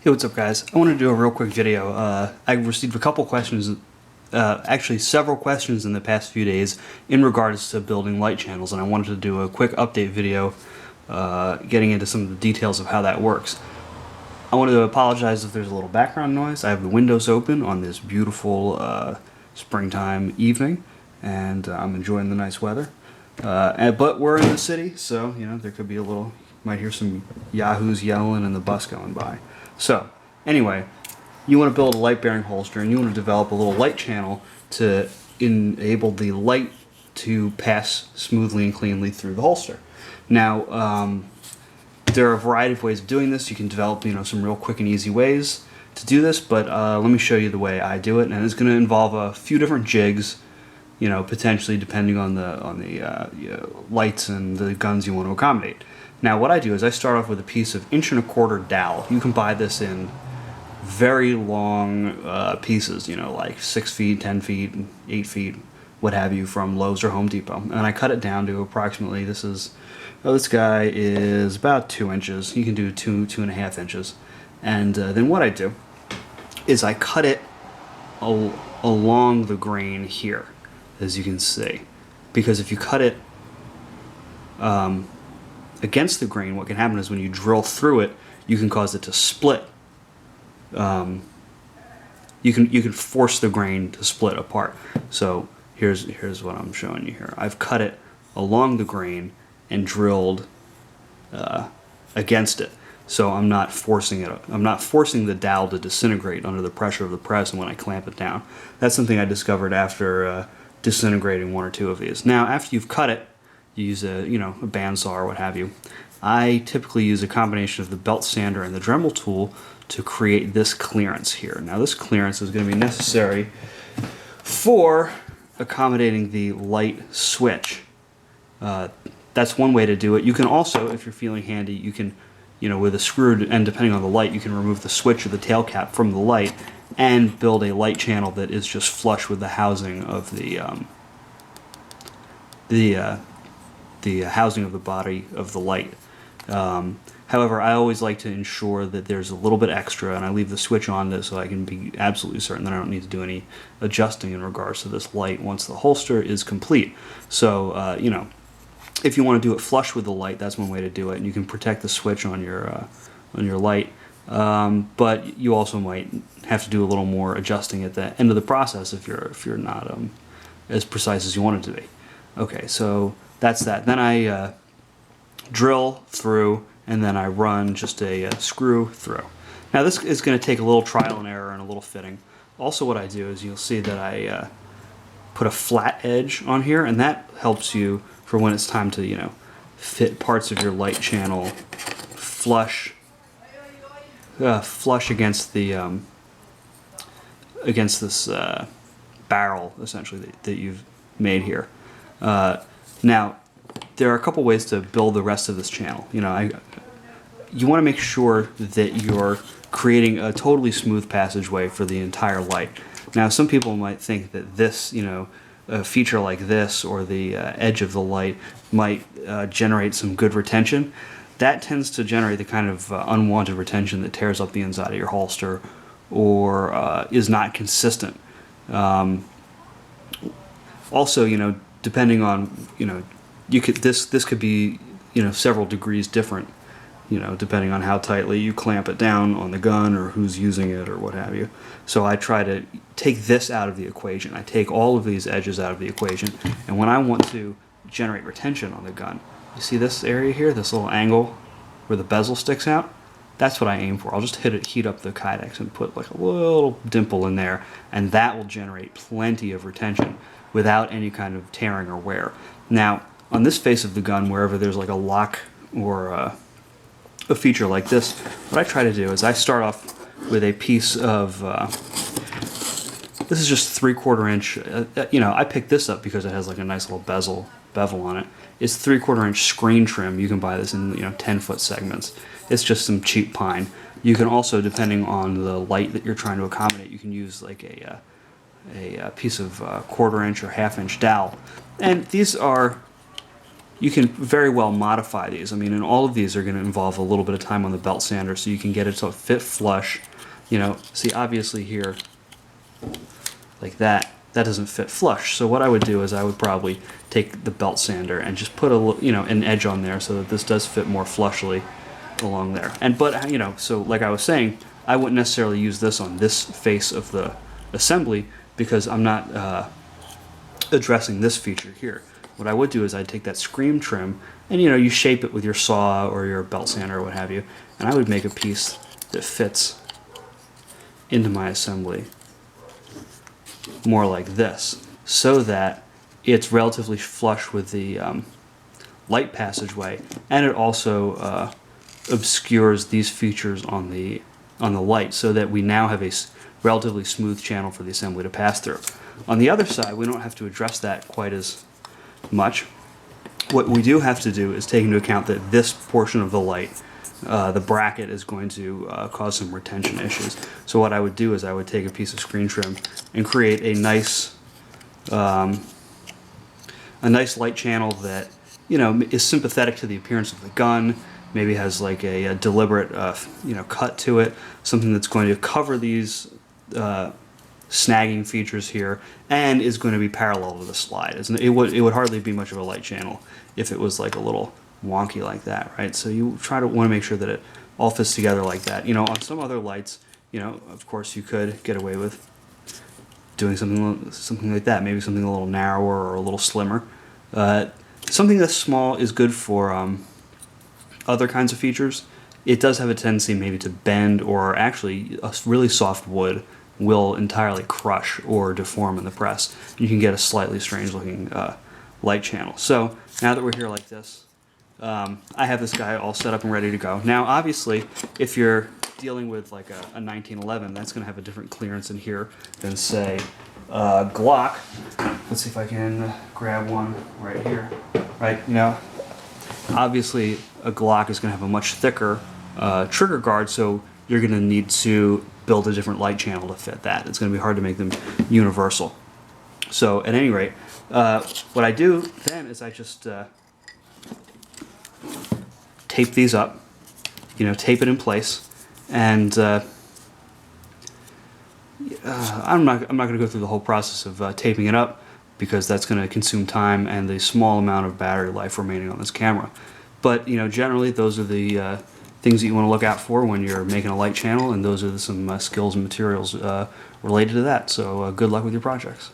Hey, what's up guys? I want to do a real quick video. I received a couple questions, actually several questions in the past few days in regards to building light channels, and I wanted to do a quick update video getting into some of the details of how that works. I wanted to apologize if there's a little background noise. I have the windows open on this beautiful springtime evening, and I'm enjoying the nice weather. But we're in the city, so you know there could be a little, you might hear some yahoos yelling and the bus going by. So, anyway, you want to build a light bearing holster and you want to develop a little light channel to enable the light to pass smoothly and cleanly through the holster. Now, there are a variety of ways of doing this. You can develop, some real quick and easy ways to do this, but let me show you the way I do it, and it's going to involve a few different jigs, potentially depending on the lights and the guns you want to accommodate. Now what I do is I start off with a piece of 1.25" dowel. You can buy this in very long pieces, like 6 feet, 10 feet, 8 feet, what have you, from Lowe's or Home Depot. And I cut it down to approximately, this guy is about 2 inches. You can do 2.5 inches. And then what I do is I cut it along the grain here, as you can see. Because if you cut it against the grain, what can happen is when you drill through it, you can cause it to split. You can force the grain to split apart. So here's what I'm showing you here. I've cut it along the grain and drilled against it. So I'm not forcing it. I'm not forcing the dowel to disintegrate under the pressure of the press and when I clamp it down. That's something I discovered after disintegrating 1 or 2 of these. Now after you've cut it, you use a bandsaw or what have you. I typically use a combination of the belt sander and the Dremel tool to create this clearance here. Now this clearance is going to be necessary for accommodating the light switch. That's one way to do it. You can also, if you're feeling handy, you can, with a screw, and depending on the light, you can remove the switch or the tail cap from the light and build a light channel that is just flush with the housing of the housing of the body of the light. However, I always like to ensure that there's a little bit extra, and I leave the switch on this so I can be absolutely certain that I don't need to do any adjusting in regards to this light once the holster is complete. So, if you want to do it flush with the light, that's one way to do it, and you can protect the switch on your light. But you also might have to do a little more adjusting at the end of the process if you're not as precise as you want it to be. Okay, so that's that. Then I drill through, and then I run just a screw through. Now this is going to take a little trial and error and a little fitting. Also what I do is you'll see that I put a flat edge on here, and that helps you for when it's time to fit parts of your light channel flush against the against this barrel essentially that you've made here. Now, there are a couple ways to build the rest of this channel. You want to make sure that you're creating a totally smooth passageway for the entire light. Now, some people might think that this, a feature like this or the edge of the light might generate some good retention. That tends to generate the kind of unwanted retention that tears up the inside of your holster or is not consistent. Also, depending on, this could be, several degrees different, depending on how tightly you clamp it down on the gun or who's using it or what have you. So I try to take this out of the equation. I take all of these edges out of the equation, and when I want to generate retention on the gun, you see this area here, this little angle where the bezel sticks out? That's what I aim for. I'll just heat up the Kydex and put like a little dimple in there, and that will generate plenty of retention without any kind of tearing or wear. Now, on this face of the gun, wherever there's like a lock or a feature like this, what I try to do is I start off with a piece of, this is just 3/4 inch, I picked this up because it has like a nice little bevel on it. It's 3/4 inch screen trim. You can buy this in 10-foot segments. It's just some cheap pine. You can also, depending on the light that you're trying to accommodate, you can use like a piece of 1/4 inch or 1/2 inch dowel. And these are you can very well modify these. I mean, and all of these are going to involve a little bit of time on the belt sander, so you can get it to fit flush. You know, see, obviously here, like that doesn't fit flush. So what I would do is I would probably take the belt sander and just put an edge on there so that this does fit more flushly along there. But you know, so like I was saying, I wouldn't necessarily use this on this face of the assembly because I'm not addressing this feature here. What I would do is I'd take that screen trim and you shape it with your saw or your belt sander or what have you, and I would make a piece that fits into my assembly more like this, so that it's relatively flush with the light passageway, and it also obscures these features on the light, so that we now have a relatively smooth channel for the assembly to pass through. On the other side, we don't have to address that quite as much. What we do have to do is take into account that this portion of the light, the bracket, is going to cause some retention issues. So what I would do is I would take a piece of screen trim and create a nice light channel that is sympathetic to the appearance of the gun. Maybe has like a deliberate cut to it, something that's going to cover these snagging features here and is going to be parallel to the slide. It would hardly be much of a light channel if it was like a little wonky like that, right? So you want to make sure that it all fits together like that. On some other lights, of course you could get away with doing something like that, maybe something a little narrower or a little slimmer. Something that's small is good for other kinds of features. It does have a tendency maybe to bend, or actually a really soft wood will entirely crush or deform in the press. You can get a slightly strange looking light channel. So now that we're here like this, I have this guy all set up and ready to go. Now obviously if you're dealing with like a 1911, that's going to have a different clearance in here than say Glock. Let's see if I can grab one right here. Right, obviously a Glock is going to have a much thicker trigger guard, so you're going to need to build a different light channel to fit that. It's going to be hard to make them universal. So at any rate, what I do then is I just tape these up, tape it in place, and I'm not going to go through the whole process of taping it up, because that's going to consume time and the small amount of battery life remaining on this camera. But generally those are the things that you want to look out for when you're making a light channel, and those are some skills and materials related to that. So good luck with your projects.